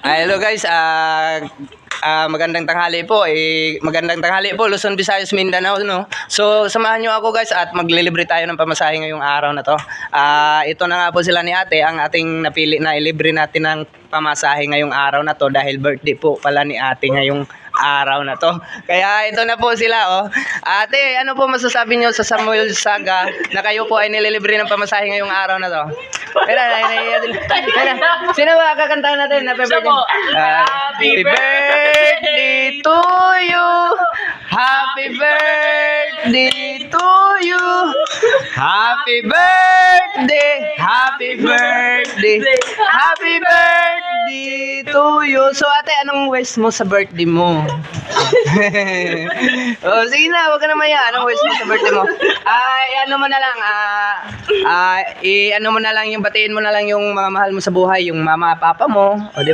Hello guys, magandang tanghali po. Magandang tanghali po, Luzon, Visayas, Mindanao, no? So, samahan nyo ako guys at maglilibre tayo ng pamasahe ngayong araw na to. Ito na nga po sila ni ate, ang ating napili na ilibre natin ng pamasahe ngayong araw na to dahil birthday po pala ni ate ngayong araw na to. Kaya ito na po sila, oh. Ate, ano po masasabi nyo sa Samuel Saga na kayo po ay nililibre ng pamasahe ngayong araw na to? Sino ba kakantahan natin? Happy birthday to you. Happy birthday to you. Happy birthday. Happy birthday. Happy birthday to you. So ate, anong wish mo sa birthday mo? Oh, sige na, wag ka na maya. Anong wish mo sa birthday mo? Ano mo na lang, ano mo na lang yung batiin mo na lang yung mga mahal mo sa buhay, yung mama, papa mo. O,